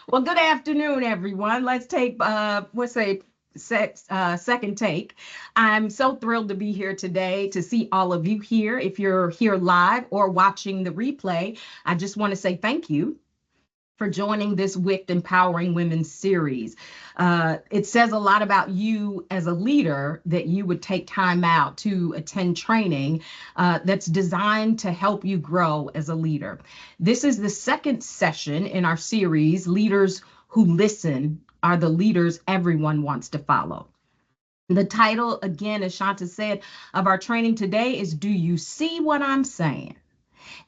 Well, good afternoon, everyone. Let's take, second take. I'm so thrilled to be here today to see all of you here. If you're here live or watching the replay, I just want to say thank you for joining this WICT Empowering Women series. It says a lot about you as a leader that you would take time out to attend training that's designed to help you grow as a leader. This is the second session in our series, Leaders Who Listen Are the Leaders Everyone Wants to Follow. The title, again, as Shanta said, of our training today is Do You See What I'm Saying?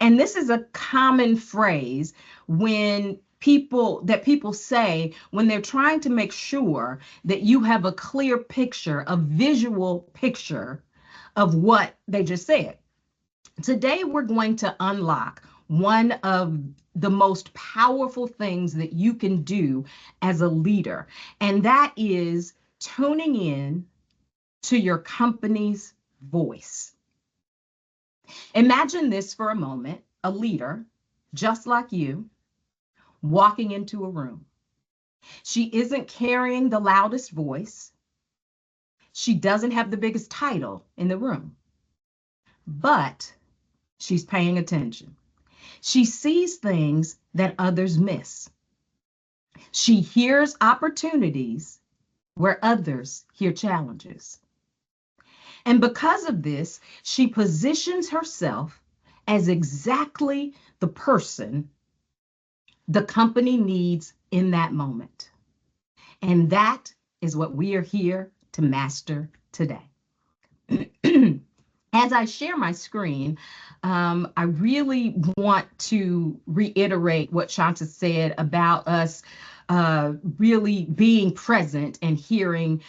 And this is a common phrase when people say when they're trying to make sure that you have a clear picture, a visual picture of what they just said. Today, we're going to unlock one of the most powerful things that you can do as a leader, and that is tuning in to your company's voice. Imagine this for a moment, a leader, just like you, walking into a room. She isn't carrying the loudest voice. She doesn't have the biggest title in the room, but she's paying attention. She sees things that others miss. She hears opportunities where others hear challenges. And because of this, she positions herself as exactly the person the company needs in that moment. And that is what we are here to master today. As I share my screen, I really want to reiterate what Shanta said about us really being present and hearing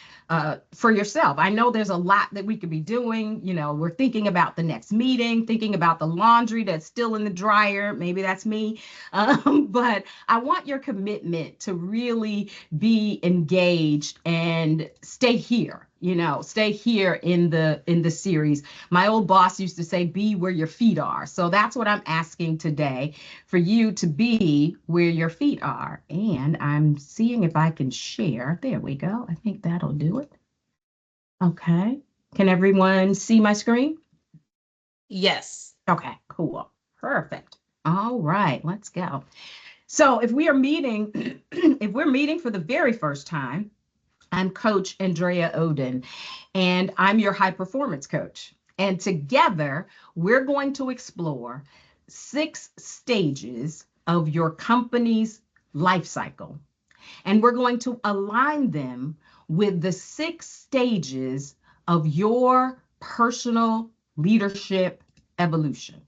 for yourself. I know there's a lot that we could be doing. You know, we're thinking about the next meeting, thinking about the laundry that's still in the dryer. Maybe that's me. But I want your commitment to really be engaged and stay here. Stay here in the series. My old boss used to say, be where your feet are. So that's what I'm asking today, for you to be where your feet are. And I'm seeing if I can share. There we go. I think that'll do it. Okay. Can everyone see my screen? Yes. Okay, cool. Perfect. All right, let's go. So if we're meeting for the very first time, I'm Coach Andrea Oden, and I'm your high performance coach. And together, we're going to explore 6 stages of your company's life cycle. And we're going to align them with the 6 stages of your personal leadership evolution.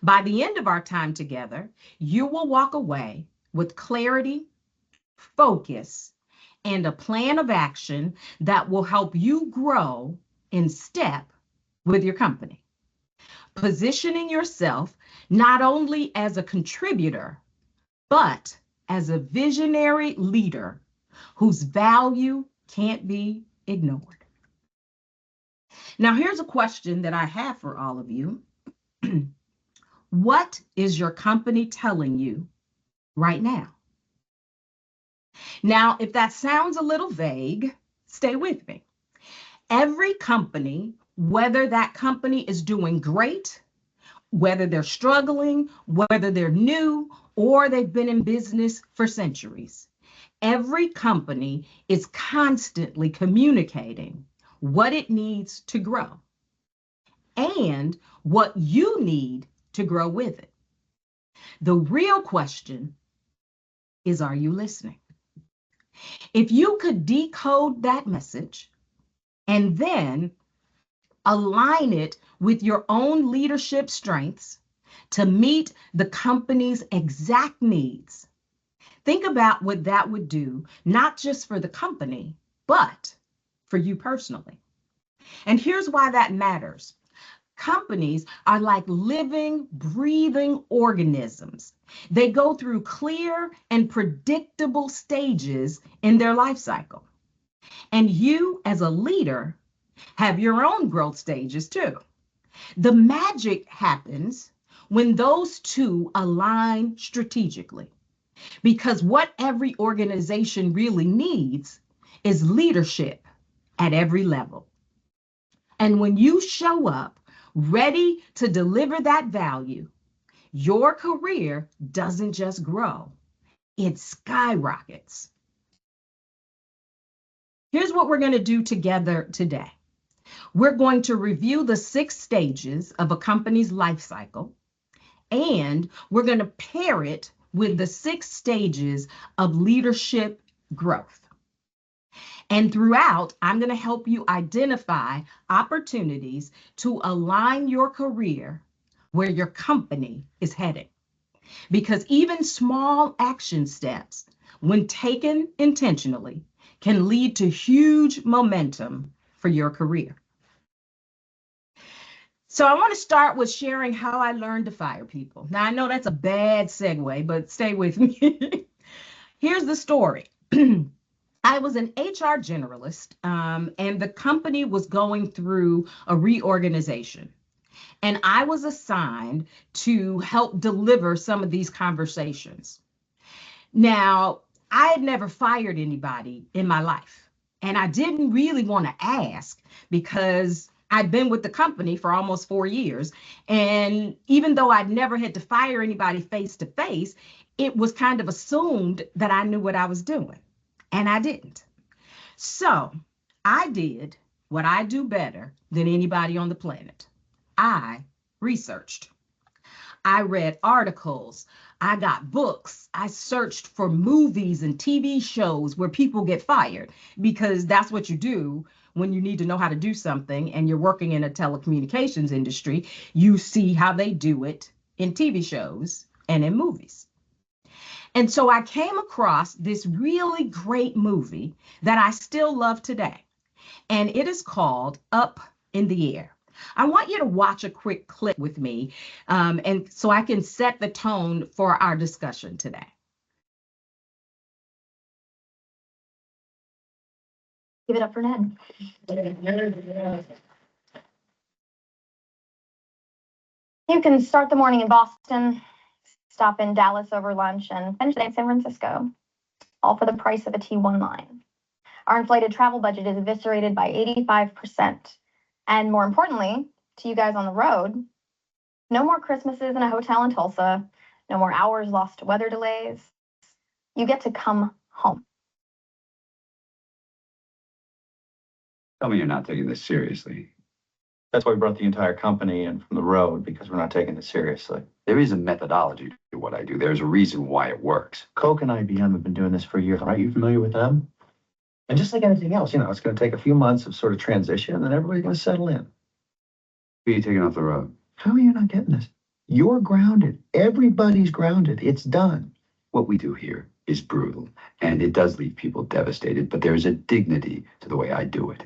By the end of our time together, you will walk away with clarity, focus, and a plan of action that will help you grow in step with your company, positioning yourself not only as a contributor, but as a visionary leader whose value can't be ignored. Now, here's a question that I have for all of you. What is your company telling you right now? Now, if that sounds a little vague, stay with me. Every company, whether that company is doing great, whether they're struggling, whether they're new, or they've been in business for centuries, every company is constantly communicating what it needs to grow and what you need to grow with it. The real question is, are you listening? If you could decode that message and then align it with your own leadership strengths to meet the company's exact needs, think about what that would do, not just for the company, but for you personally. And here's why that matters. Companies are like living, breathing organisms. They go through clear and predictable stages in their life cycle. And you, as a leader, have your own growth stages too. The magic happens when those two align strategically. Because what every organization really needs is leadership at every level. And when you show up ready to deliver that value, your career doesn't just grow, it skyrockets. Here's what we're going to do together today. We're going to review the 6 stages of a company's life cycle, and we're going to pair it with the 6 stages of leadership growth. And throughout, I'm going to help you identify opportunities to align your career where your company is heading. Because even small action steps, when taken intentionally, can lead to huge momentum for your career. So I want to start with sharing how I learned to fire people. Now, I know that's a bad segue, but stay with me. Here's the story. I was an HR generalist, and the company was going through a reorganization. And I was assigned to help deliver some of these conversations. Now, I had never fired anybody in my life, and I didn't really want to ask because I'd been with the company for almost 4 years. And even though I'd never had to fire anybody face to face, it was kind of assumed that I knew what I was doing, and I didn't. So I did what I do better than anybody on the planet. I researched. I read articles. I got books. I searched for movies and TV shows where people get fired, because that's what you do when you need to know how to do something and you're working in a telecommunications industry. You see how they do it in TV shows and in movies. And so I came across this really great movie that I still love today, and it is called Up in the Air. I want you to watch a quick clip with me, and so I can set the tone for our discussion today. Give it up for Ned. You can start the morning in Boston, stop in Dallas over lunch, and finish the day in San Francisco, all for the price of a T1 line. Our inflated travel budget is eviscerated by 85%. And more importantly, to you guys on the road, no more Christmases in a hotel in Tulsa, no more hours lost to weather delays. You get to come home. Tell me you're not taking this seriously. That's why we brought the entire company in from the road, because we're not taking it seriously. There is a methodology to what I do. There's a reason why it works. Coke and IBM have been doing this for years, right? You familiar with them? And just like anything else, it's going to take a few months of sort of transition, and then everybody's going to settle in. Who are you taking off the road? How are you not getting this? You're grounded. Everybody's grounded. It's done. What we do here is brutal, and it does leave people devastated, but there's a dignity to the way I do it.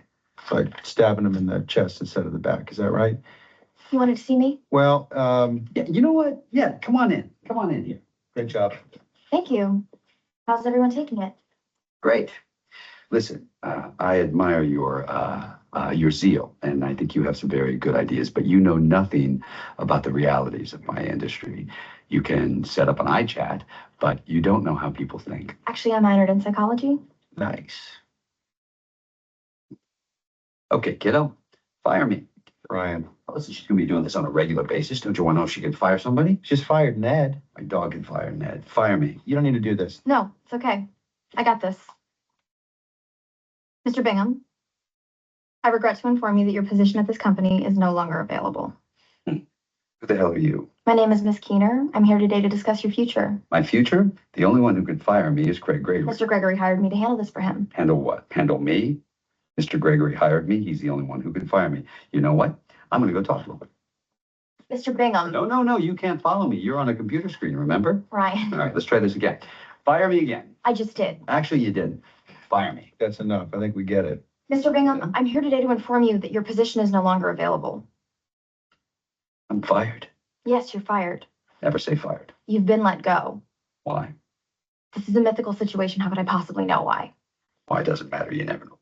Like stabbing them in the chest instead of the back. Is that right? You wanted to see me? Well, Yeah, you know what? Yeah, come on in. Come on in here. great job. Thank you. How's everyone taking it? Great. Listen, I admire your zeal, and I think you have some very good ideas, but you know nothing about the realities of my industry. You can set up an iChat, but you don't know how people think. Actually, I minored in psychology. Nice. Okay, kiddo, fire me. Ryan. Listen, she's gonna be doing this on a regular basis. Don't you want to know if she can fire somebody? She's fired Ned. My dog can fire Ned. Fire me. You don't need to do this. No, it's okay. I got this. Mr. Bingham, I regret to inform you that your position at this company is no longer available. Who the hell are you? My name is Miss Keener. I'm here today to discuss your future. My future? The only one who can fire me is Craig Gregory. Mr. Gregory hired me to handle this for him. Handle what? Handle me? Mr. Gregory hired me. He's the only one who can fire me. You know what? I'm gonna go talk to him. Mr. Bingham. No, you can't follow me. You're on a computer screen, remember? Ryan, All right, let's try this again. Fire me again. I just did. Actually, you didn't. Fire me. That's enough. I think we get it. Mr. Bingham, I'm here today to inform you that your position is no longer available. I'm fired. Yes, you're fired. Never say fired. You've been let go. Why? This is a mythical situation. How could I possibly know why? Why doesn't matter. You never know.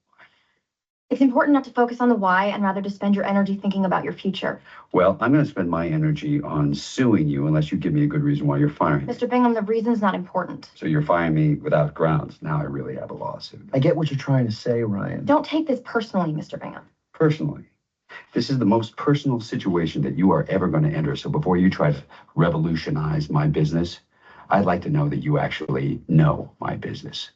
It's important not to focus on the why and rather to spend your energy thinking about your future. Well, I'm going to spend my energy on suing you unless you give me a good reason why you're firing me. Mr. Bingham, the reason's not important. So you're firing me without grounds. Now I really have a lawsuit. I get what you're trying to say, Ryan. Don't take this personally, Mr. Bingham. Personally, this is the most personal situation that you are ever going to enter. So before you try to revolutionize my business, I'd like to know that you actually know my business.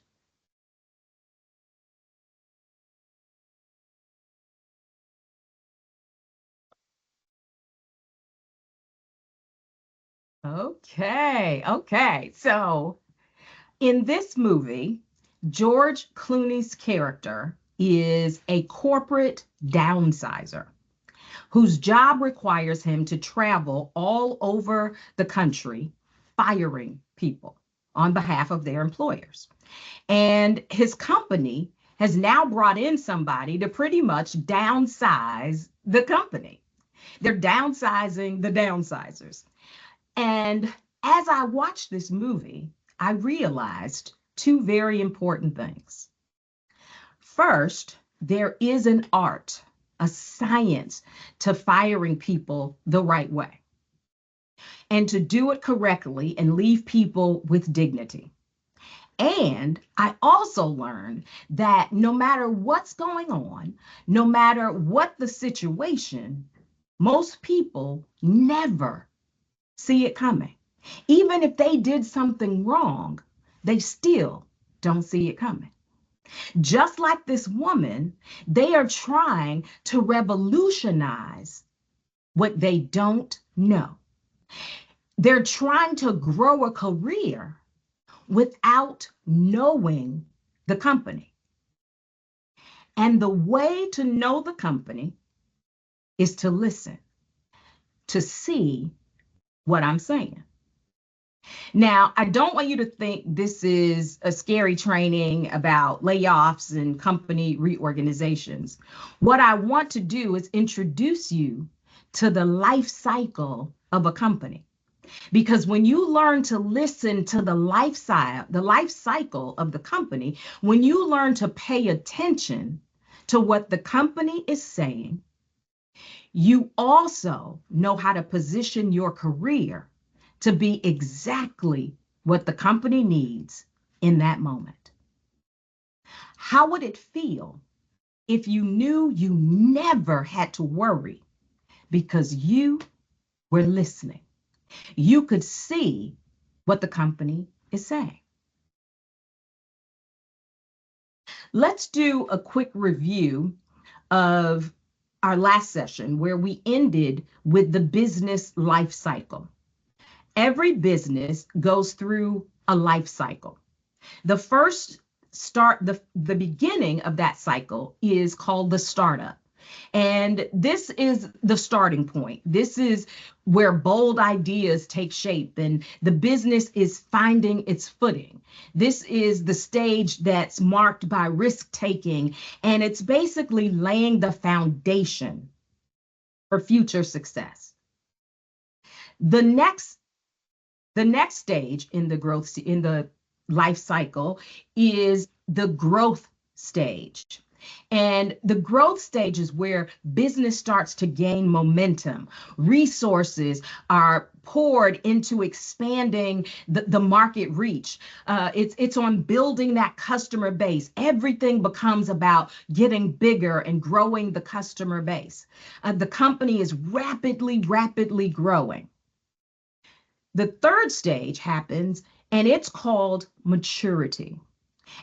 Okay. So in this movie, George Clooney's character is a corporate downsizer whose job requires him to travel all over the country, firing people on behalf of their employers. And his company has now brought in somebody to pretty much downsize the company. They're downsizing the downsizers. And as I watched this movie, I realized two very important things. First, there is an art, a science to firing people the right way and to do it correctly and leave people with dignity. And I also learned that no matter what's going on, no matter what the situation, most people never see it coming. Even if they did something wrong, they still don't see it coming. Just like this woman, they are trying to revolutionize what they don't know. They're trying to grow a career without knowing the company. And the way to know the company is to listen, to see what I'm saying. Now, I don't want you to think this is a scary training about layoffs and company reorganizations. What I want to do is introduce you to the life cycle of a company. Because when you learn to listen to the life cycle of the company, when you learn to pay attention to what the company is saying, you also know how to position your career to be exactly what the company needs in that moment. How would it feel if you knew you never had to worry because you were listening? You could see what the company is saying. Let's do a quick review of our last session where we ended with the business life cycle. Every business goes through a life cycle. The beginning of that cycle is called the startup. And this is the starting point. This is where bold ideas take shape and the business is finding its footing. This is the stage that's marked by risk taking, and it's basically laying the foundation for future success. The next stage in the life cycle is the growth stage. And the growth stage is where business starts to gain momentum. Resources are poured into expanding the market reach. It's on building that customer base. Everything becomes about getting bigger and growing the customer base. The company is rapidly growing. The third stage happens, and it's called maturity.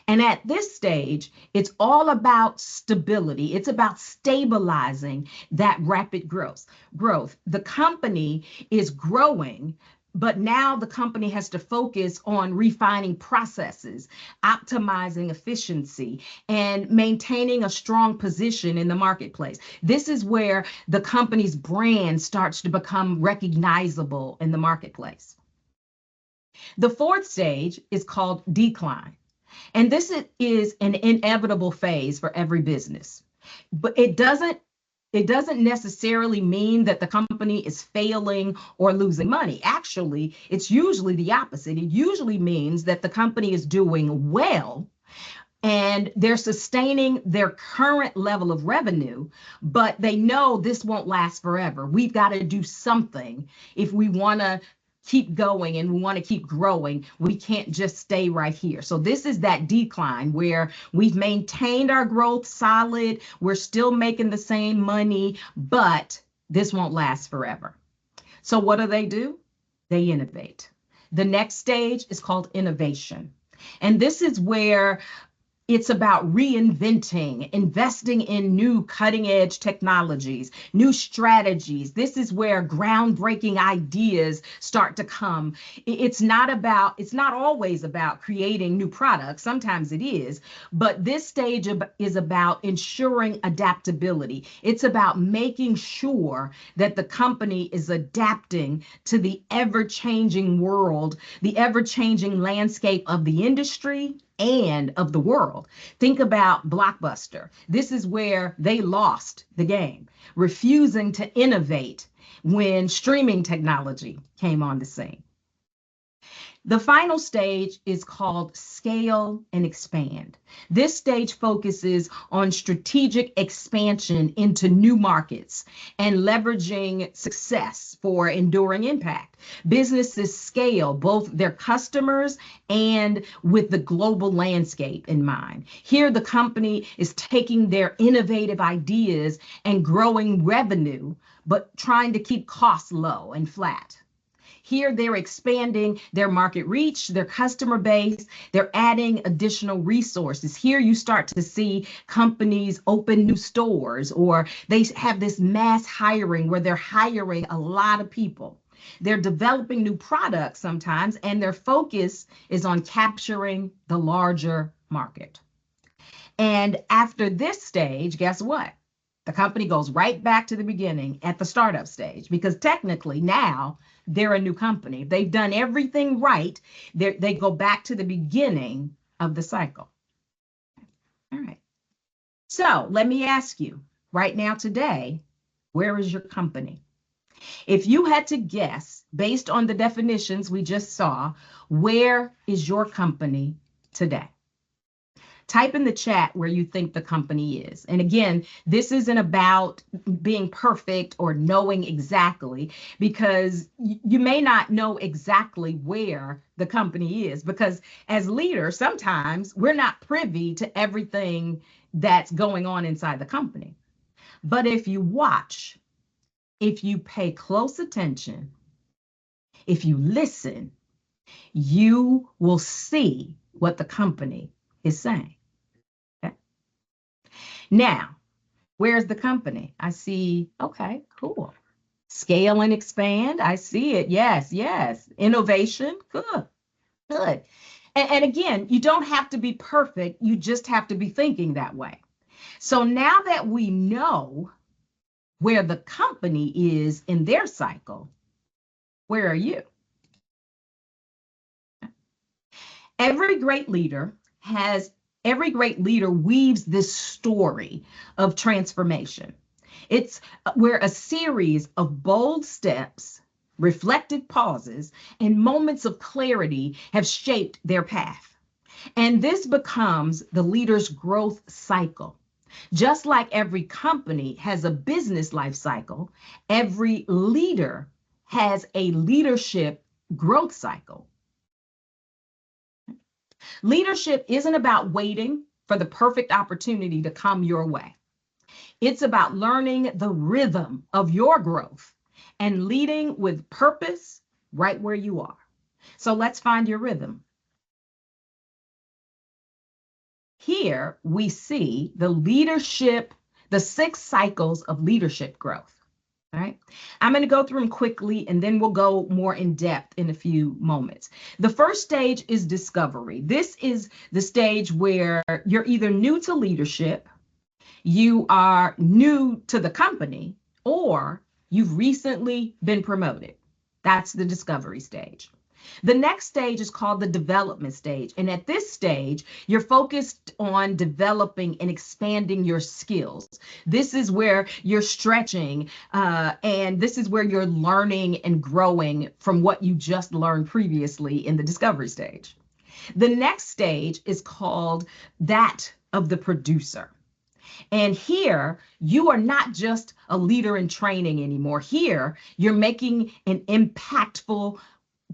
And at this stage, it's all about stability. It's about stabilizing that rapid growth. The company is growing, but now the company has to focus on refining processes, optimizing efficiency, and maintaining a strong position in the marketplace. This is where the company's brand starts to become recognizable in the marketplace. The fourth stage is called decline. And this is an inevitable phase for every business. But it doesn't necessarily mean that the company is failing or losing money. Actually, it's usually the opposite. It usually means that the company is doing well, and they're sustaining their current level of revenue, but they know this won't last forever. We've got to do something if we want to keep going and we want to keep growing. We can't just stay right here. So this is that decline where we've maintained our growth solid. We're still making the same money, but this won't last forever. So what do? They innovate. The next stage is called innovation. And this is where it's about reinventing, investing in new cutting edge technologies, new strategies. This is where groundbreaking ideas start to come. It's not always about creating new products. Sometimes it is, but this stage is about ensuring adaptability. It's about making sure that the company is adapting to the ever-changing world, the ever-changing landscape of the industry and of the world. Think about Blockbuster. This is where they lost the game, refusing to innovate when streaming technology came on the scene. The final stage is called scale and expand. This stage focuses on strategic expansion into new markets and leveraging success for enduring impact. Businesses scale both their customers and with the global landscape in mind. Here, the company is taking their innovative ideas and growing revenue, but trying to keep costs low and flat. Here, they're expanding their market reach, their customer base. They're adding additional resources. Here, you start to see companies open new stores, or they have this mass hiring where they're hiring a lot of people. They're developing new products sometimes, and their focus is on capturing the larger market. And after this stage, guess what? The company goes right back to the beginning at the startup stage, because technically now they're a new company. They've done everything right. They go back to the beginning of the cycle. All right. So let me ask you right now today, where is your company? If you had to guess based on the definitions we just saw, where is your company today? Type in the chat where you think the company is. And again, this isn't about being perfect or knowing exactly, because you may not know exactly where the company is, because as leaders, sometimes we're not privy to everything that's going on inside the company. But if you watch, if you pay close attention, if you listen, you will see what the company is saying. Now, where's the company? I see, okay, cool. Scale and expand, I see it, yes. Innovation, good. And again, you don't have to be perfect, you just have to be thinking that way. So now that we know where the company is in their cycle, where are you? Every great leader weaves this story of transformation. It's where a series of bold steps, reflected pauses, and moments of clarity have shaped their path. And this becomes the leader's growth cycle. Just like every company has a business life cycle, every leader has a leadership growth cycle. Leadership isn't about waiting for the perfect opportunity to come your way. It's about learning the rhythm of your growth and leading with purpose right where you are. So let's find your rhythm. Here we see the 6 cycles of leadership growth. All right, I'm going to go through them quickly, and then we'll go more in depth in a few moments. The first stage is discovery. This is the stage where you're either new to leadership, you are new to the company, or you've recently been promoted. That's the discovery stage. The next stage is called the development stage. And at this stage, you're focused on developing and expanding your skills. This is where you're stretching, and this is where you're learning and growing from what you just learned previously in the discovery stage. The next stage is called that of the producer. And here, you are not just a leader in training anymore. Here, you're making an impactful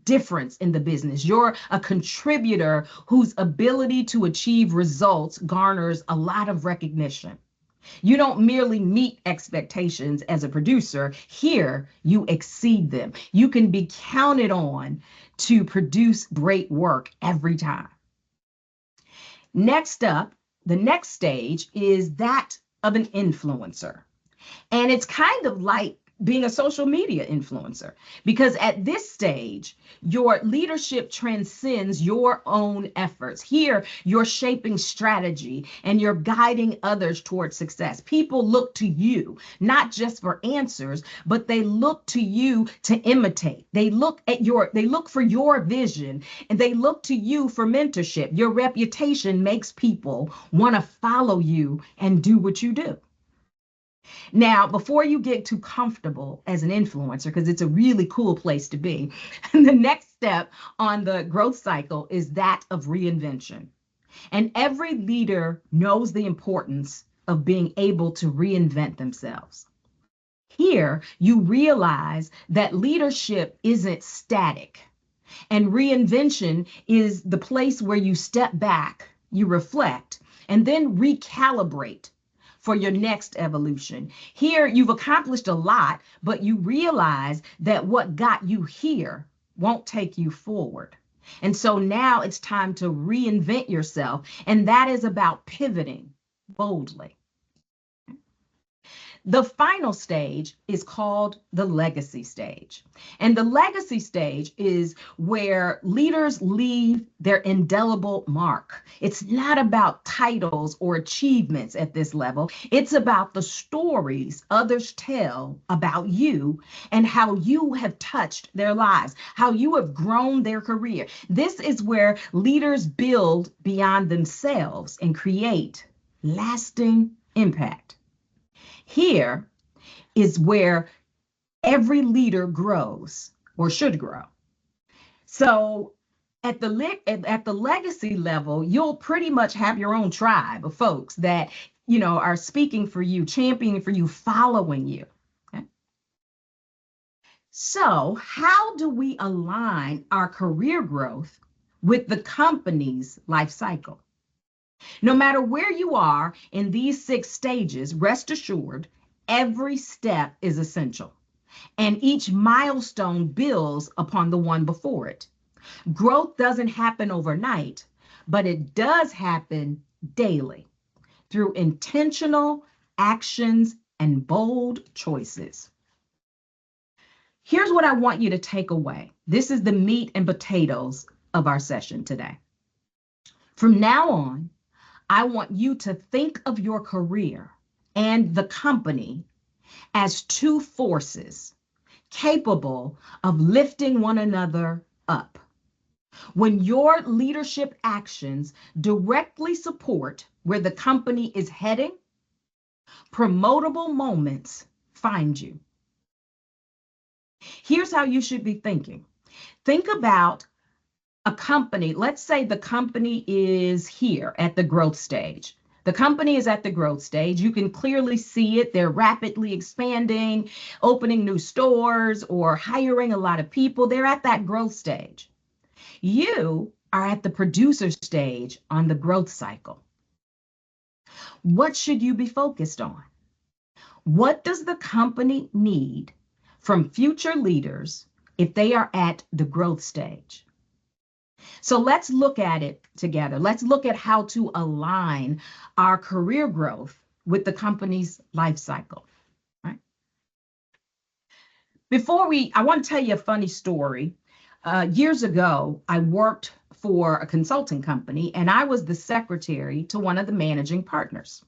difference in the business. You're a contributor whose ability to achieve results garners a lot of recognition. You don't merely meet expectations as a producer. Here, you exceed them. You can be counted on to produce great work every time. Next up, the next stage is that of an influencer. And it's kind of like being a social media influencer, because at this stage, your leadership transcends your own efforts. Here, you're shaping strategy and you're guiding others towards success. People look to you, not just for answers, but they look to you to imitate. They look for your vision, and they look to you for mentorship. Your reputation makes people want to follow you and do what you do. Now, before you get too comfortable as an influencer, because it's a really cool place to be, the next step on the growth cycle is that of reinvention. And every leader knows the importance of being able to reinvent themselves. Here, you realize that leadership isn't static, and reinvention is the place where you step back, you reflect, and then recalibrate for your next evolution. Here, you've accomplished a lot, but you realize that what got you here won't take you forward. And so now it's time to reinvent yourself, and that is about pivoting boldly. The final stage is called the legacy stage. And the legacy stage is where leaders leave their indelible mark. It's not about titles or achievements at this level. It's about the stories others tell about you and how you have touched their lives, how you have grown their career. This is where leaders build beyond themselves and create lasting impact. Here is where every leader grows or should grow. So at the legacy level, you'll pretty much have your own tribe of folks that, are speaking for you, championing for you, following you. Okay? So how do we align our career growth with the company's life cycle? No matter where you are in these 6 stages, rest assured, every step is essential, and each milestone builds upon the one before it. Growth doesn't happen overnight, but it does happen daily through intentional actions and bold choices. Here's what I want you to take away. This is the meat and potatoes of our session today. From now on, I want you to think of your career and the company as 2 forces capable of lifting one another up. When your leadership actions directly support where the company is heading, promotable moments find you. Here's how you should be thinking. Think about a company. Let's say the company is here at the growth stage. The company is at the growth stage. You can clearly see it. They're rapidly expanding, opening new stores, or hiring a lot of people. They're at that growth stage. You are at the producer stage on the growth cycle. What should you be focused on? What does the company need from future leaders if they are at the growth stage? So let's look at it together. Let's look at how to align our career growth with the company's life cycle. Right? I want to tell you a funny story. Years ago, I worked for a consulting company, and I was the secretary to one of the managing partners.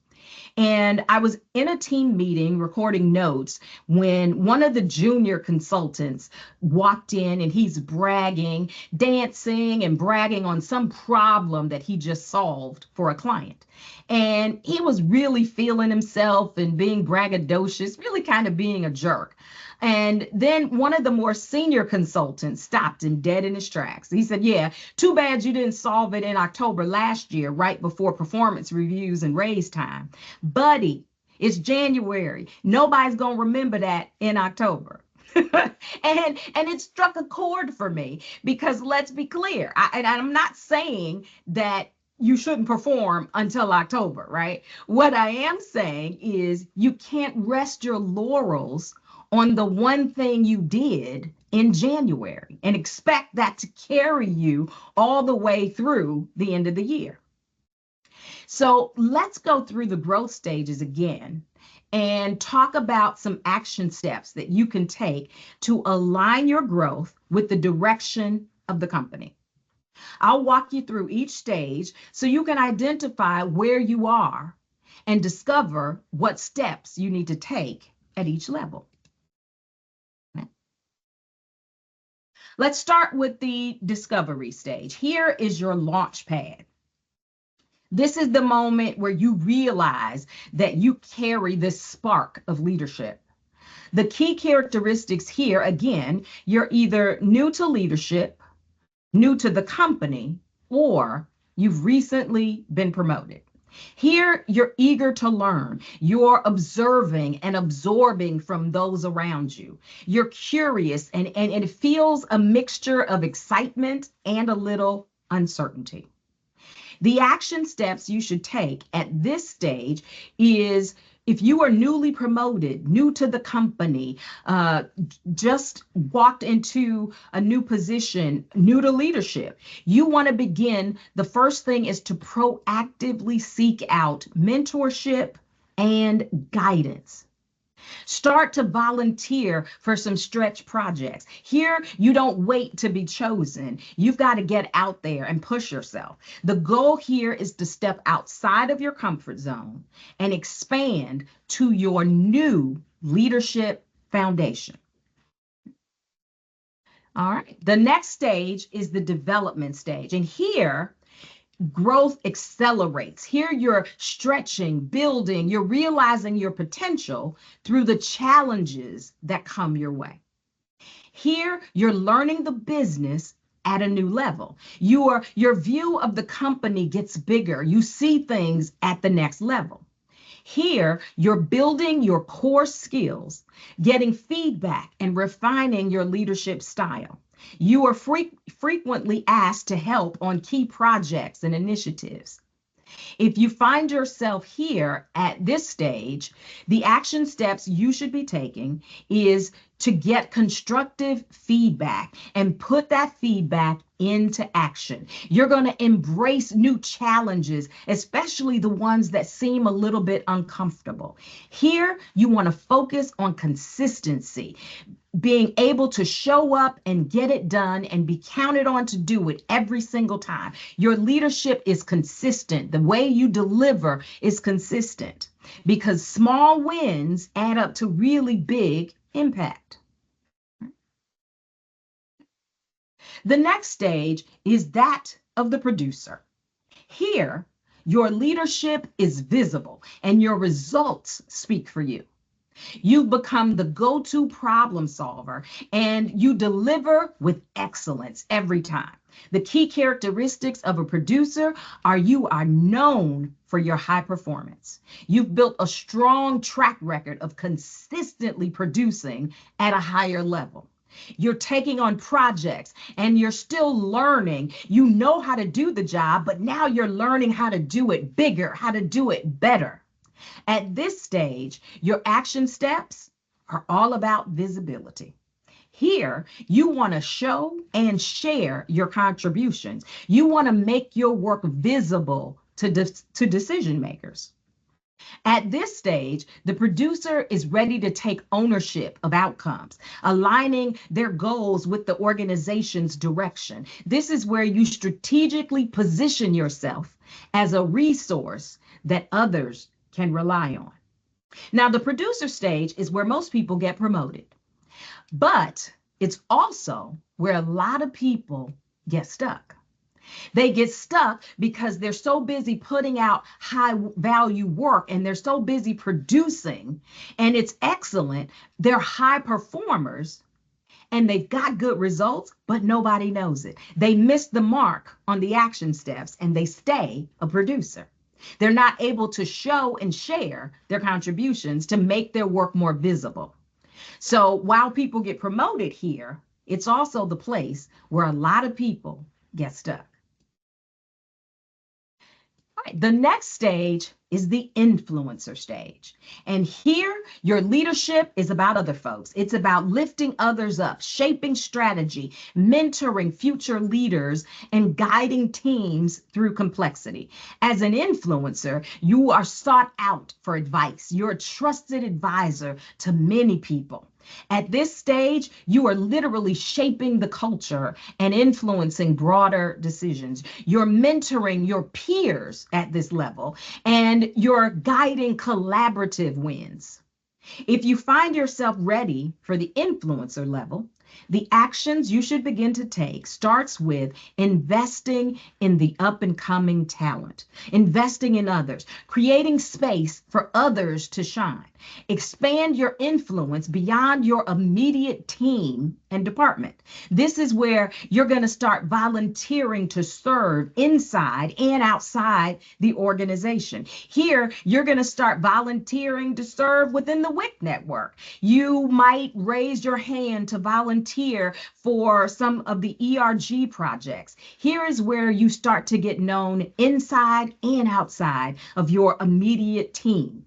And I was in a team meeting recording notes when one of the junior consultants walked in, and he's bragging, dancing and bragging on some problem that he just solved for a client. And he was really feeling himself and being braggadocious, really kind of being a jerk. And then one of the more senior consultants stopped him dead in his tracks. He said, yeah, too bad you didn't solve it in October last year, right before performance reviews and raise time. Buddy, it's January. Nobody's going to remember that in October. and it struck a chord for me because let's be clear. And I'm not saying that you shouldn't perform until October, right? What I am saying is you can't rest your laurels on the one thing you did in January and expect that to carry you all the way through the end of the year. So let's go through the growth stages again and talk about some action steps that you can take to align your growth with the direction of the company. I'll walk you through each stage so you can identify where you are and discover what steps you need to take at each level. Let's start with the discovery stage. Here is your launch pad. This is the moment where you realize that you carry this spark of leadership. The key characteristics here, again, you're either new to leadership, new to the company, or you've recently been promoted. Here, you're eager to learn. You're observing and absorbing from those around you. You're curious, and it feels a mixture of excitement and a little uncertainty. The action steps you should take at this stage is if you are newly promoted, new to the company, just walked into a new position, new to leadership, you want to begin. The first thing is to proactively seek out mentorship and guidance. Start to volunteer for some stretch projects. Here, you don't wait to be chosen. You've got to get out there and push yourself. The goal here is to step outside of your comfort zone and expand to your new leadership foundation. All right. The next stage is the development stage. And here, growth accelerates. Here you're stretching, building, you're realizing your potential through the challenges that come your way. Here you're learning the business at a new level. Your view of the company gets bigger. You see things at the next level. Here, you're building your core skills, getting feedback, and refining your leadership style. You are frequently asked to help on key projects and initiatives. If you find yourself here at this stage, the action steps you should be taking is to get constructive feedback and put that feedback into action. You're going to embrace new challenges, especially the ones that seem a little bit uncomfortable. Here, you want to focus on consistency, being able to show up and get it done and be counted on to do it every single time. Your leadership is consistent. The way you deliver is consistent because small wins add up to really big impact. The next stage is that of the producer. Here, your leadership is visible and your results speak for you. You've become the go-to problem solver and you deliver with excellence every time. The key characteristics of a producer are you are known for your high performance. You've built a strong track record of consistently producing at a higher level. You're taking on projects and you're still learning. You know how to do the job, but now you're learning how to do it bigger, how to do it better. At this stage, your action steps are all about visibility. Here, you want to show and share your contributions. You want to make your work visible to decision makers. At this stage, the producer is ready to take ownership of outcomes, aligning their goals with the organization's direction. This is where you strategically position yourself as a resource that others can rely on. Now, the producer stage is where most people get promoted, but it's also where a lot of people get stuck. They get stuck because they're so busy putting out high value work and they're so busy producing and it's excellent. They're high performers and they've got good results, but nobody knows it. They miss the mark on the action steps and they stay a producer. They're not able to show and share their contributions to make their work more visible. So while people get promoted here, it's also the place where a lot of people get stuck. All right, the next stage is the influencer stage. And here, your leadership is about other folks. It's about lifting others up, shaping strategy, mentoring future leaders, and guiding teams through complexity. As an influencer, you are sought out for advice. You're a trusted advisor to many people. At this stage, you are literally shaping the culture and influencing broader decisions. You're mentoring your peers at this level, and you're guiding collaborative wins. If you find yourself ready for the influencer level, the actions you should begin to take starts with investing in the up and coming talent, investing in others, creating space for others to shine. Expand your influence beyond your immediate team and department. This is where you're going to start volunteering to serve inside and outside the organization. Here, you're going to start volunteering to serve within the WICT network. You might raise your hand to volunteer for some of the ERG projects. Here is where you start to get known inside and outside of your immediate team.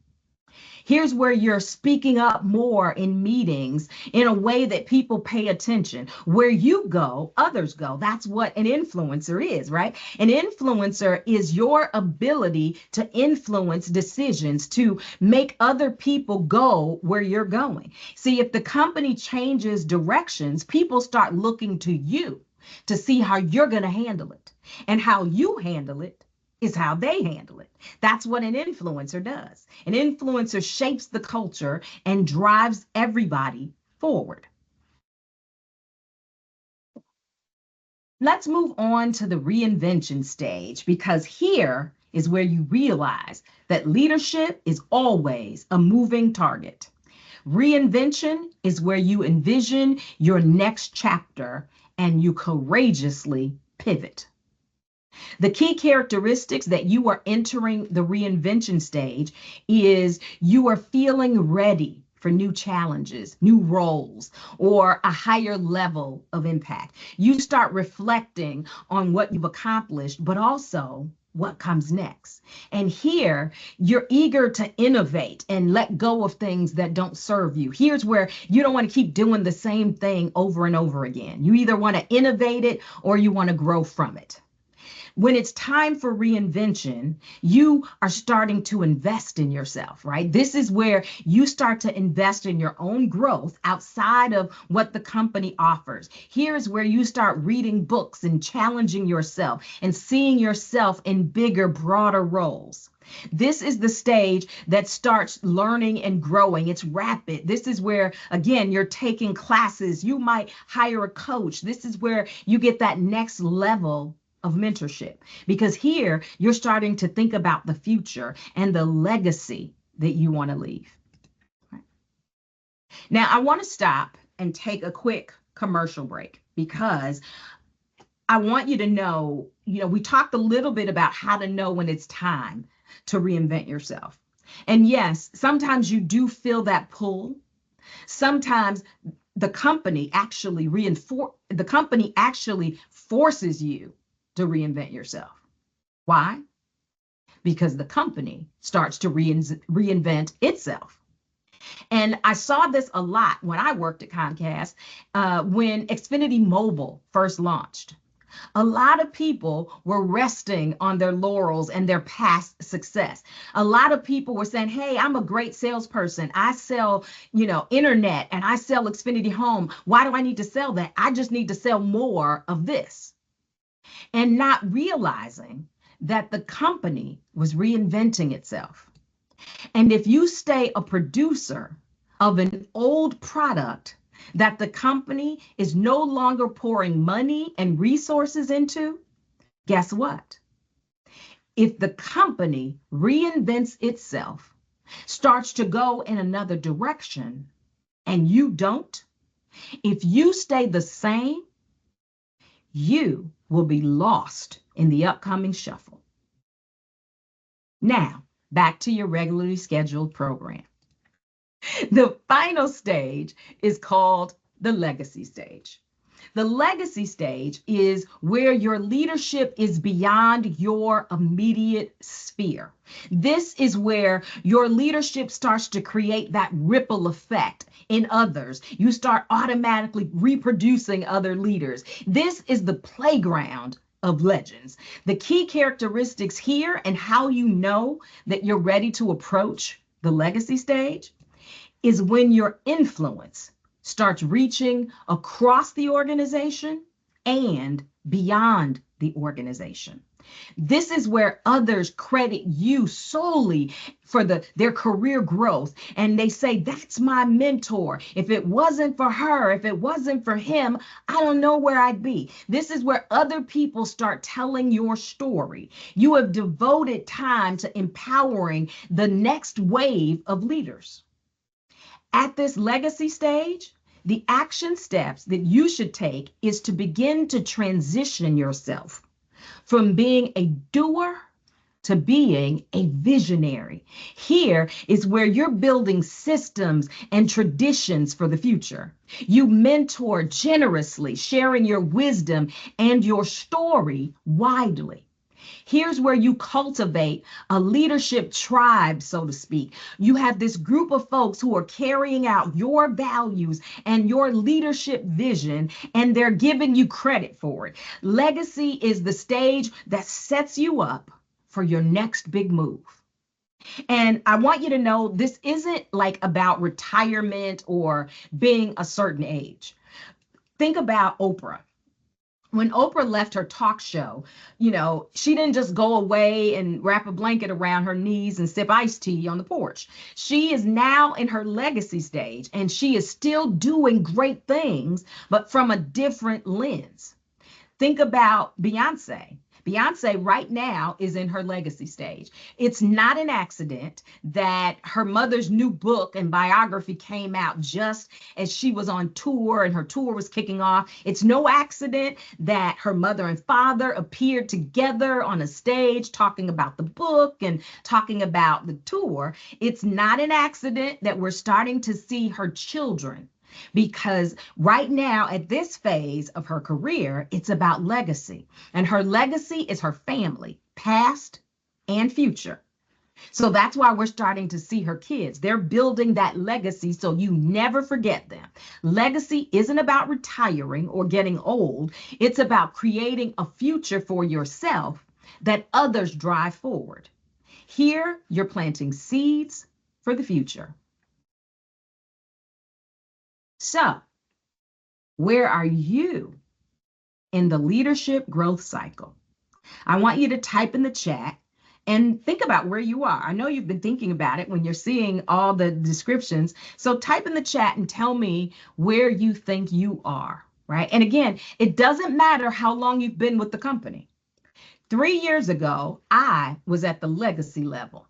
Here's where you're speaking up more in meetings in a way that people pay attention. Where you go, others go. That's what an influencer is, right? An influencer is your ability to influence decisions, to make other people go where you're going. See, if the company changes directions, people start looking to you to see how you're going to handle it. And how you handle it is how they handle it. That's what an influencer does. An influencer shapes the culture and drives everybody forward. Let's move on to the reinvention stage, because here is where you realize that leadership is always a moving target. Reinvention is where you envision your next chapter and you courageously pivot. The key characteristics that you are entering the reinvention stage is you are feeling ready for new challenges, new roles, or a higher level of impact. You start reflecting on what you've accomplished, but also what comes next. And here, you're eager to innovate and let go of things that don't serve you. Here's where you don't want to keep doing the same thing over and over again. You either want to innovate it or you want to grow from it. When it's time for reinvention, you are starting to invest in yourself, right? This is where you start to invest in your own growth outside of what the company offers. Here's where you start reading books and challenging yourself and seeing yourself in bigger, broader roles. This is the stage that starts learning and growing. It's rapid. This is where, again, you're taking classes. You might hire a coach. This is where you get that next level of mentorship, because here you're starting to think about the future and the legacy that you want to leave. Now, I want to stop and take a quick commercial break, because I want you to know, we talked a little bit about how to know when it's time to reinvent yourself. And yes, sometimes you do feel that pull. Sometimes the company actually forces you to reinvent yourself. Why? Because the company starts to reinvent itself. And I saw this a lot when I worked at Comcast, when Xfinity Mobile first launched. A lot of people were resting on their laurels and their past success. A lot of people were saying, hey, I'm a great salesperson. I sell, internet, and I sell Xfinity Home. Why do I need to sell that? I just need to sell more of this. And not realizing that the company was reinventing itself. And if you stay a producer of an old product that the company is no longer pouring money and resources into, guess what? If the company reinvents itself, starts to go in another direction, and you don't, if you stay the same, you will be lost in the upcoming shuffle. Now, back to your regularly scheduled program. The final stage is called the legacy stage. The legacy stage is where your leadership is beyond your immediate sphere. This is where your leadership starts to create that ripple effect in others. You start automatically reproducing other leaders. This is the playground of legends. The key characteristics here and how you know that you're ready to approach the legacy stage is when your influence starts reaching across the organization and beyond the organization. This is where others credit you solely for their career growth. And they say, that's my mentor. If it wasn't for her, if it wasn't for him, I don't know where I'd be. This is where other people start telling your story. You have devoted time to empowering the next wave of leaders. At this legacy stage, the action steps that you should take is to begin to transition yourself from being a doer to being a visionary. Here is where you're building systems and traditions for the future. You mentor generously, sharing your wisdom and your story widely. Here's where you cultivate a leadership tribe, so to speak. You have this group of folks who are carrying out your values and your leadership vision, and they're giving you credit for it. Legacy is the stage that sets you up for your next big move. And I want you to know this isn't like about retirement or being a certain age. Think about Oprah. When Oprah left her talk show, she didn't just go away and wrap a blanket around her knees and sip iced tea on the porch. She is now in her legacy stage, and she is still doing great things, but from a different lens. Think about Beyonce. Beyonce right now is in her legacy stage. It's not an accident that her mother's new book and biography came out just as she was on tour and her tour was kicking off. It's no accident that her mother and father appeared together on a stage talking about the book and talking about the tour. It's not an accident that we're starting to see her children. Because right now, at this phase of her career, it's about legacy. And her legacy is her family, past and future. So that's why we're starting to see her kids. They're building that legacy so you never forget them. Legacy isn't about retiring or getting old. It's about creating a future for yourself that others drive forward. Here, you're planting seeds for the future. So, where are you in the leadership growth cycle? I want you to type in the chat and think about where you are. I know you've been thinking about it when you're seeing all the descriptions. So type in the chat and tell me where you think you are, right? And again, it doesn't matter how long you've been with the company. 3 years ago, I was at the legacy level.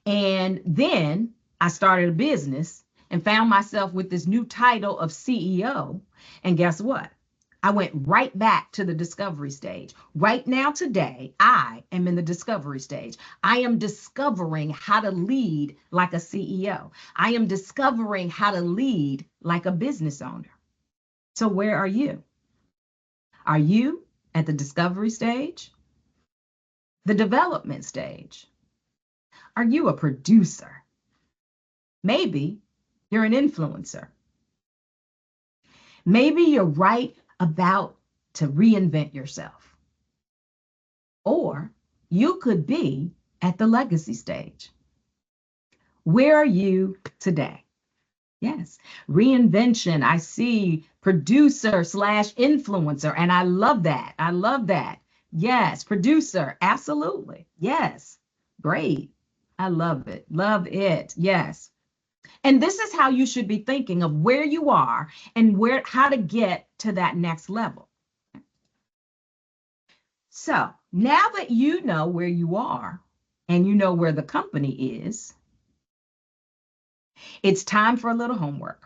And then I started a business and found myself with this new title of CEO. And guess what? I went right back to the discovery stage. Right now, today, I am in the discovery stage. I am discovering how to lead like a CEO. I am discovering how to lead like a business owner. So where are you? Are you at the discovery stage? The development stage? Are you a producer? Maybe you're an influencer. Maybe you're right about to reinvent yourself. Or you could be at the legacy stage. Where are you today? Yes, reinvention. I see producer / influencer, and I love that. I love that. Yes, producer. Absolutely. Yes. Great. I love it. Love it. Yes. And this is how you should be thinking of where you are and how to get to that next level. So now that you know where you are and you know where the company is, it's time for a little homework.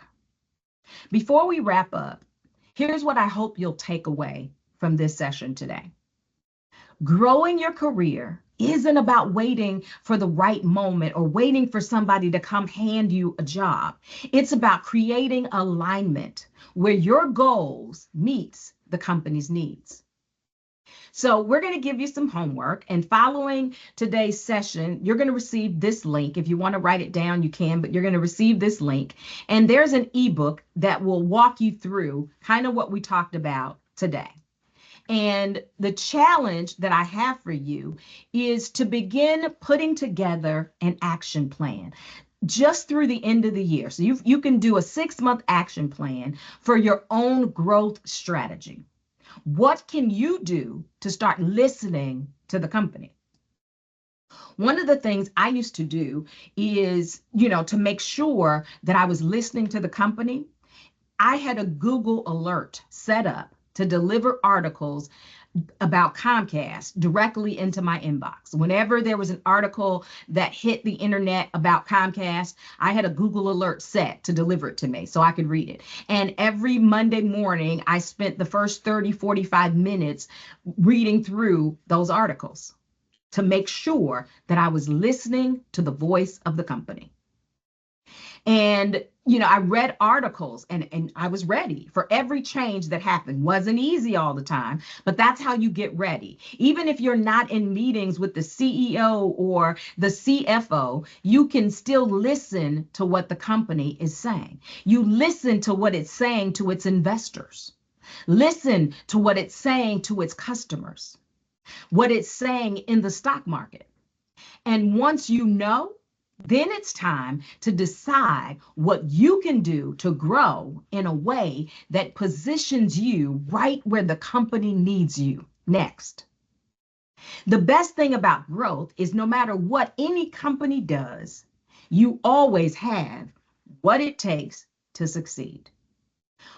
Before we wrap up, here's what I hope you'll take away from this session today. Growing your career isn't about waiting for the right moment or waiting for somebody to come hand you a job. It's about creating alignment where your goals meets the company's needs. So we're going to give you some homework, and following today's session, you're going to receive this link. If you want to write it down, you can, but you're going to receive this link. And there's an ebook that will walk you through kind of what we talked about today. And the challenge that I have for you is to begin putting together an action plan just through the end of the year. So you can do a 6-month action plan for your own growth strategy. What can you do to start listening to the company? One of the things I used to do is, to make sure that I was listening to the company, I had a Google alert set up to deliver articles about Comcast directly into my inbox. Whenever there was an article that hit the internet about Comcast, I had a Google alert set to deliver it to me so I could read it. And every Monday morning, I spent the first 30, 45 minutes reading through those articles to make sure that I was listening to the voice of the company. And, I read articles and I was ready for every change that happened. Wasn't easy all the time, but that's how you get ready. Even if you're not in meetings with the CEO or the CFO, you can still listen to what the company is saying. You listen to what it's saying to its investors. Listen to what it's saying to its customers, what it's saying in the stock market. And once you know, then it's time to decide what you can do to grow in a way that positions you right where the company needs you next. The best thing about growth is no matter what any company does, you always have what it takes to succeed.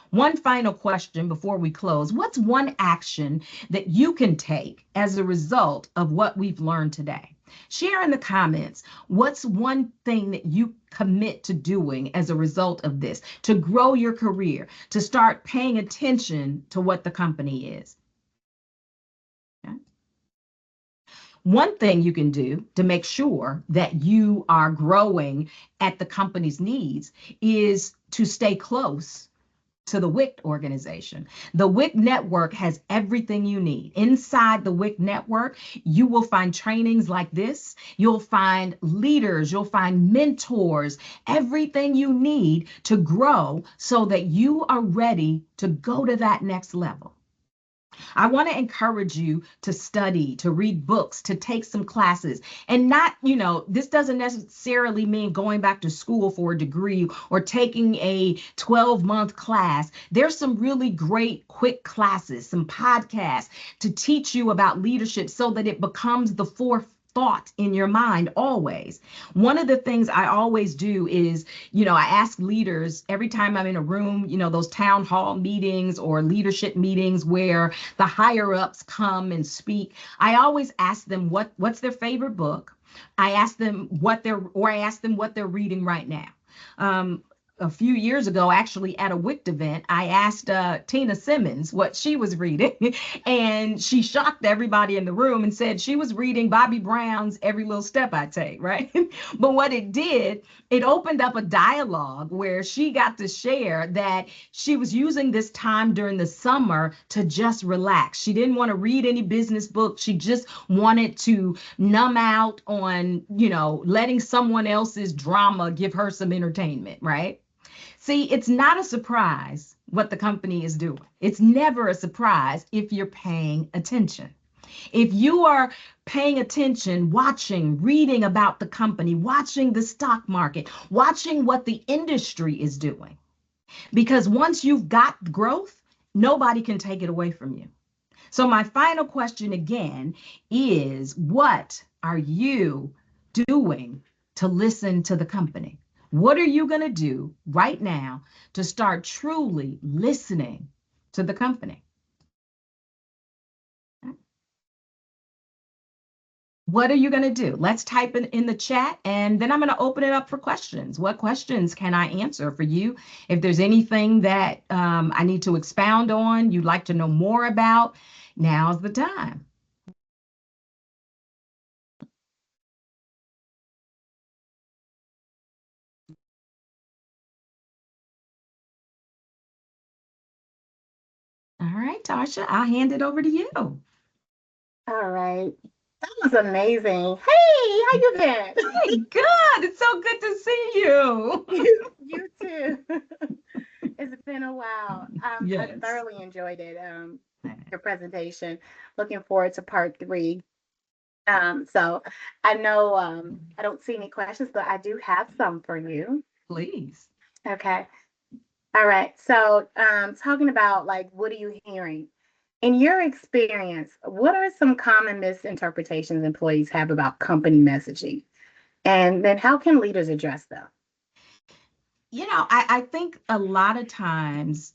One final question before we close. What's one action that you can take as a result of what we've learned today? Share in the comments, what's one thing that you commit to doing as a result of this, to grow your career, to start paying attention to what the company is? Okay. One thing you can do to make sure that you are growing at the company's needs is to stay close to the WICT organization. The WICT network has everything you need. Inside the WICT network, you will find trainings like this. You'll find leaders, you'll find mentors, everything you need to grow so that you are ready to go to that next level. I want to encourage you to study, to read books, to take some classes, and not, this doesn't necessarily mean going back to school for a degree or taking a 12-month class. There's some really great quick classes, some podcasts to teach you about leadership so that it becomes the forefront thought in your mind always. One of the things I always do is, I ask leaders every time I'm in a room, those town hall meetings or leadership meetings where the higher ups come and speak. I always ask them what's their favorite book. I ask them what they're reading right now. A few years ago, actually at a WICT event, I asked Tina Simmons what she was reading, and she shocked everybody in the room and said she was reading Bobby Brown's Every Little Step I Take, right? But what it did, it opened up a dialogue where she got to share that she was using this time during the summer to just relax. She didn't want to read any business books. She just wanted to numb out on, letting someone else's drama give her some entertainment, right? See, it's not a surprise what the company is doing. It's never a surprise if you're paying attention. If you are paying attention, watching, reading about the company, watching the stock market, watching what the industry is doing. Because once you've got growth, nobody can take it away from you. So my final question again is, what are you doing to listen to the company? What are you going to do right now to start truly listening to the company? what are you going to do? Let's type it in the chat, and then I'm going to open it up for questions. What questions can I answer for you? If there's anything that I need to expound on, you'd like to know more about, now's the time. All right, Tasha, I'll hand it over to you. All right. That was amazing. Hey, how you been? Hey, good. It's so good to see you. You too. It's been a while. I Yes. thoroughly enjoyed it. Your presentation. Looking forward to part 3. So I know I don't see any questions, but I do have some for you. Please. Okay. All right. So talking about like, what are you hearing? In your experience, what are some common misinterpretations employees have about company messaging? And then how can leaders address them? I think a lot of times,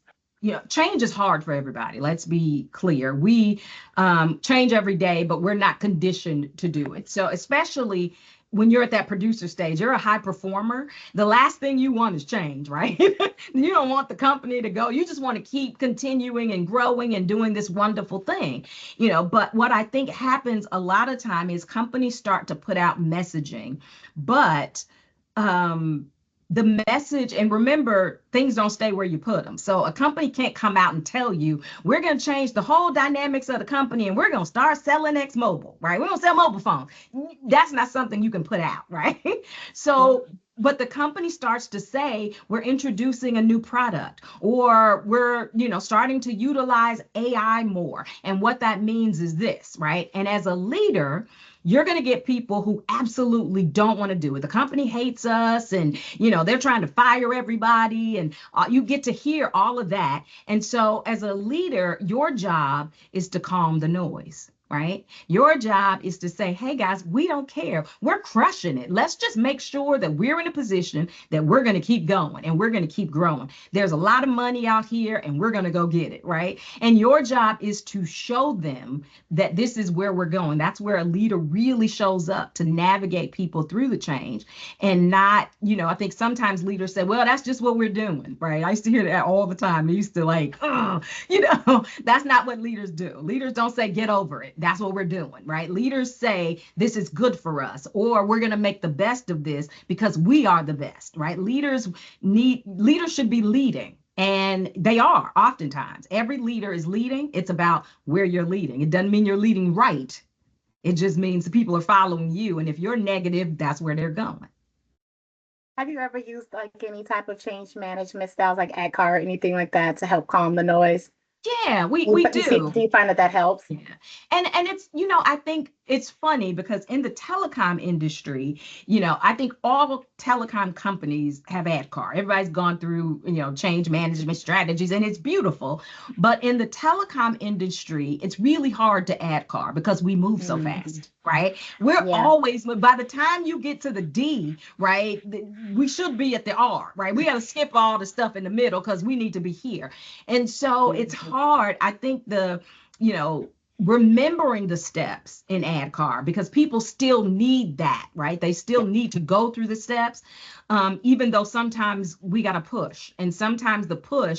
change is hard for everybody. Let's be clear. We change every day, but we're not conditioned to do it. So especially when you're at that producer stage, you're a high performer. The last thing you want is change, right? You don't want the company to go. You just want to keep continuing and growing and doing this wonderful thing, But what I think happens a lot of time is companies start to put out messaging, but the message, and remember, things don't stay where you put them. So a company can't come out and tell you, we're going to change the whole dynamics of the company and we're going to start selling X mobile, right? We're going to sell mobile phones. That's not something you can put out, right? So, but the company starts to say, we're introducing a new product, or we're, starting to utilize AI more. And what that means is this, right? And as a leader, you're going to get people who absolutely don't want to do it. The company hates us, and they're trying to fire everybody, and you get to hear all of that. And so as a leader, your job is to calm the noise, right? Your job is to say, hey guys, we don't care. We're crushing it. Let's just make sure that we're in a position that we're going to keep going and we're going to keep growing. There's a lot of money out here and we're going to go get it, right? And your job is to show them that this is where we're going. That's where a leader really shows up, to navigate people through the change, and not, I think sometimes leaders say, well, that's just what we're doing, right? I used to hear that all the time. They used to like, that's not what leaders do. Leaders don't say, get over it. That's what we're doing, right? Leaders say, this is good for us, or we're going to make the best of this because we are the best, right? Leaders should be leading. And they are oftentimes. Every leader is leading. It's about where you're leading. It doesn't mean you're leading right. It just means the people are following you. And if you're negative, that's where they're going. Have you ever used like any type of change management styles like ADKAR or anything like that to help calm the noise? Yeah, we do. Do you find that helps? Yeah. And it's, I think it's funny because in the telecom industry, I think all telecom companies have ADKAR. Everybody's gone through, change management strategies, and it's beautiful. But in the telecom industry, it's really hard to ADKAR because we move so fast, right? We're always, by the time you get to the D, right, we should be at the R, right? We got to skip all the stuff in the middle because we need to be here. And so it's hard. I think remembering the steps in ADKAR, because people still need that, right? They still need to go through the steps, even though sometimes we got to push. And sometimes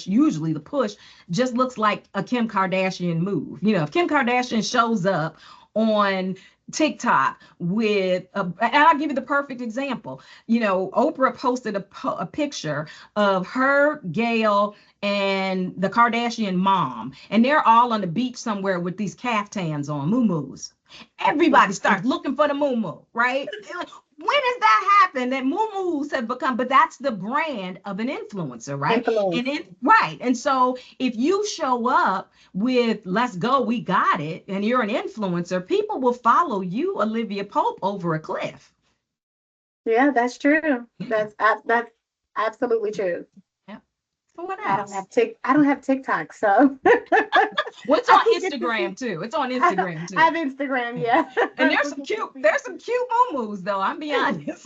usually the push just looks like a Kim Kardashian move. If Kim Kardashian shows up on TikTok with, and I'll give you the perfect example. Oprah posted a picture of her, Gayle, and the Kardashian mom, and they're all on the beach somewhere with these caftans on, muumuus. Everybody starts looking for the muumuu, right? When does that happen? That muumuus have become, but that's the brand of an influencer, right? Right. And so if you show up with "Let's go, we got it," and you're an influencer, people will follow you, Olivia Pope, over a cliff. Yeah, that's true. That's absolutely true. What else? I don't have TikTok, so. What's on Instagram too? It's on Instagram too. I have Instagram, yeah. And there's some cute muumuus though. I'm be honest.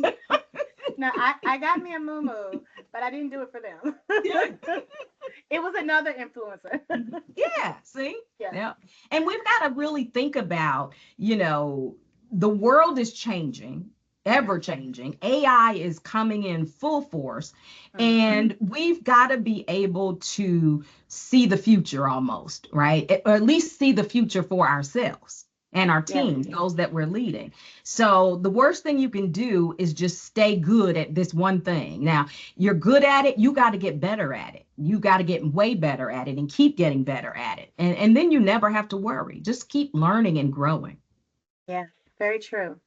No, I got me a muumu, but I didn't do it for them. It was another influencer. Yeah. See. Yeah. And we've got to really think about, the world is changing, ever changing. AI is coming in full force, and we've got to be able to see the future almost, right? Or at least see the future for ourselves and our Yeah. teams, those that we're leading. So the worst thing you can do is just stay good at this one thing. Now, you're good at it, you got to get better at it. You got to get way better at it and keep getting better at it. And then you never have to worry. Just keep learning and growing. Yeah, very true.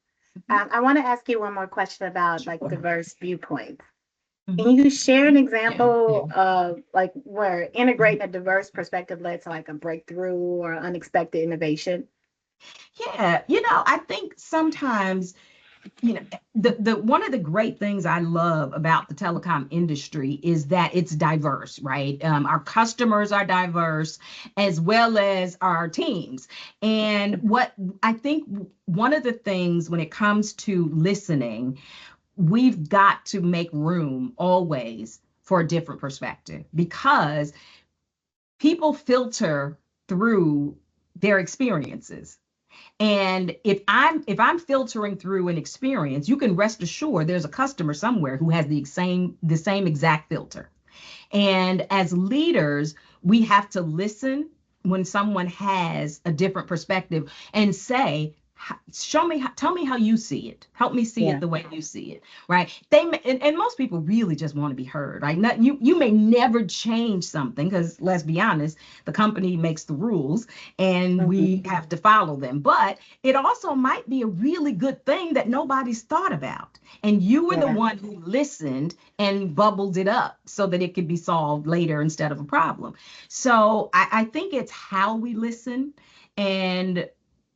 I want to ask you one more question about like diverse viewpoints. Can you share an example of like where integrating a diverse perspective led to like a breakthrough or unexpected innovation? Yeah, I think sometimes, the one of the great things I love about the telecom industry is that it's diverse, right? Our customers are diverse as well as our teams. And what I think one of the things when it comes to listening, we've got to make room always for a different perspective because people filter through their experiences. And if I'm filtering through an experience, you can rest assured there's a customer somewhere who has the same exact filter. And as leaders, we have to listen when someone has a different perspective and say, show me, tell me how you see it. Help me see it Yeah. the way you see it, right? And most people really just want to be heard. Like you may never change something because let's be honest, the company makes the rules and we have to follow them. But it also might be a really good thing that nobody's thought about. And you were the Yeah. one who listened and bubbled it up so that it could be solved later instead of a problem. So I think it's how we listen and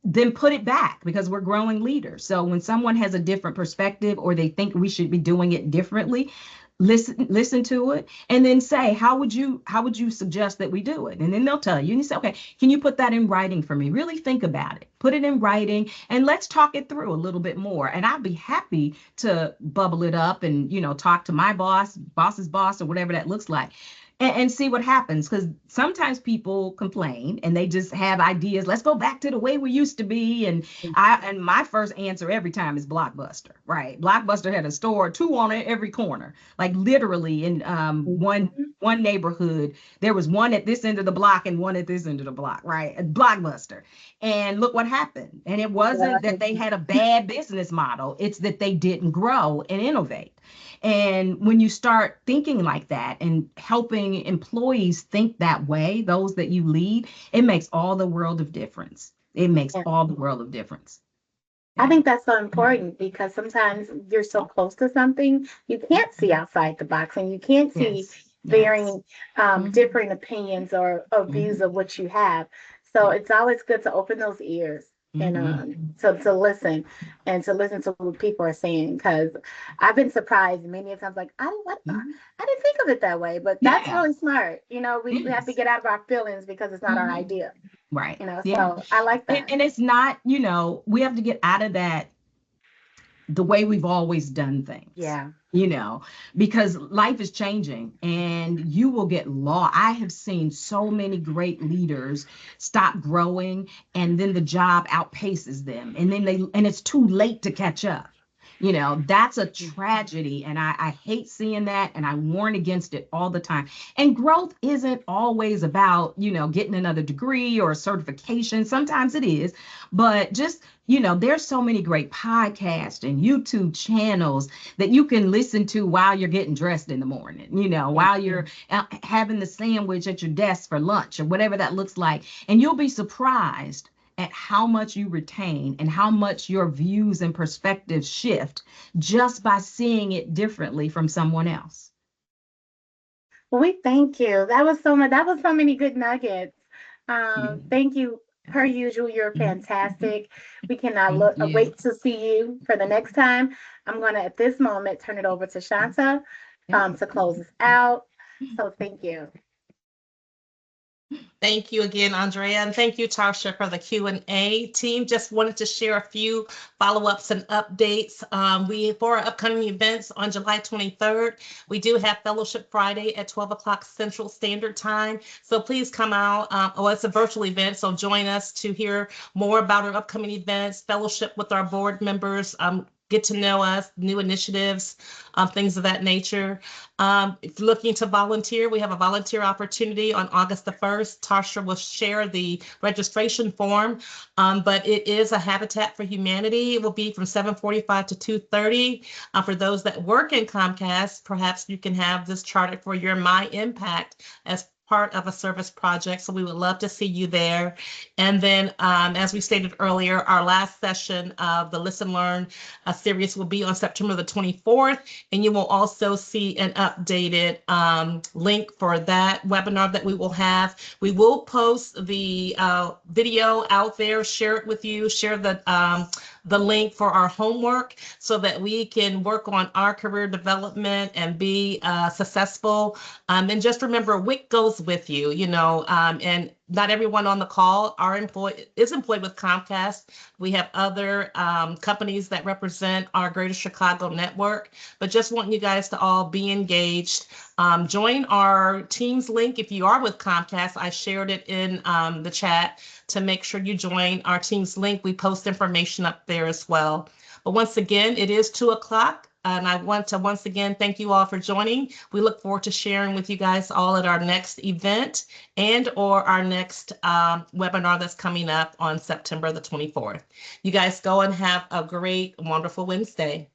then put it back because we're growing leaders. So when someone has a different perspective or they think we should be doing it differently, listen to it and then say, how would you suggest that we do it? And then they'll tell you and you say, okay, can you put that in writing for me? Really think about it, put it in writing and let's talk it through a little bit more. And I'll be happy to bubble it up and, talk to my boss's boss or whatever that looks like. And see what happens because sometimes people complain and they just have ideas. Let's go back to the way we used to be. And my first answer every time is Blockbuster, right? Blockbuster had a store, two on it every corner, like literally in one neighborhood. There was one at this end of the block and one at this end of the block, right? A Blockbuster. And look what happened. And it wasn't that they had a bad business model. It's that they didn't grow and innovate. And when you start thinking like that and helping employees think that way, those that you lead, it makes all the world of difference. It makes Yeah. all the world of difference. I Yeah. think that's so important because sometimes you're so close to something, you can't see outside the box and you can't see Yes. varying, Mhm. differing opinions or views of what you have. So it's always good to open those ears and to listen and to listen to what people are saying because I've been surprised many a times like I didn't think of it that way, but that's Yeah. really smart. We have to Yes. get out of our feelings because it's not our Mhm. idea. Right. Yeah. So I like that. And it's not, we have to get out of that the way we've always done things, Yeah. because life is changing and you will get lost. I have seen so many great leaders stop growing and then the job outpaces them and and it's too late to catch up. That's a tragedy. And I hate seeing that. And I warn against it all the time. And growth isn't always about, getting another degree or a certification. Sometimes it is, but just, there's so many great podcasts and YouTube channels that you can listen to while you're getting dressed in the morning, while you're having the sandwich at your desk for lunch or whatever that looks like. And you'll be surprised at how much you retain and how much your views and perspectives shift just by seeing it differently from someone else. Well, we thank you. That was so much. That was so many good nuggets. Thank you. Per usual, you're fantastic. We cannot Thank you. wait to see you for the next time. I'm gonna at this moment turn it over to Shanta Yeah. to close us out. So thank you. Thank you again, Andrea, and thank you, Tarsha, for the Q&A. Team, just wanted to share a few follow-ups and updates. For our upcoming events on July 23rd, we do have Fellowship Friday at 12 o'clock Central Standard Time. So please come out. It's a virtual event, so join us to hear more about our upcoming events, fellowship with our board members, get to know us, new initiatives, things of that nature. If you're looking to volunteer, we have a volunteer opportunity on August the 1st. Tarsha will share the registration form, but it is a Habitat for Humanity. It will be from 7:45 to 2:30. For those that work in Comcast, perhaps you can have this charted for your My Impact as part of a service project. So we would love to see you there. And then, as we stated earlier, our last session of the Listen Learn series will be on September the 24th. And you will also see an updated link for that webinar that we will have. We will post the video out there, share it with you, share the link for our homework so that we can work on our career development and be successful. And just remember, WICT goes with you, and not everyone on the call is employed with Comcast. We have other companies that represent our Greater Chicago network, but just want you guys to all be engaged. Join our Teams link if you are with Comcast. I shared it in the chat to make sure you join our Teams link. We post information up there as well. But once again, it is 2 o'clock. And I want to once again thank you all for joining. We look forward to sharing with you guys all at our next event and or our next webinar that's coming up on September the 24th. You guys go and have a great, wonderful Wednesday.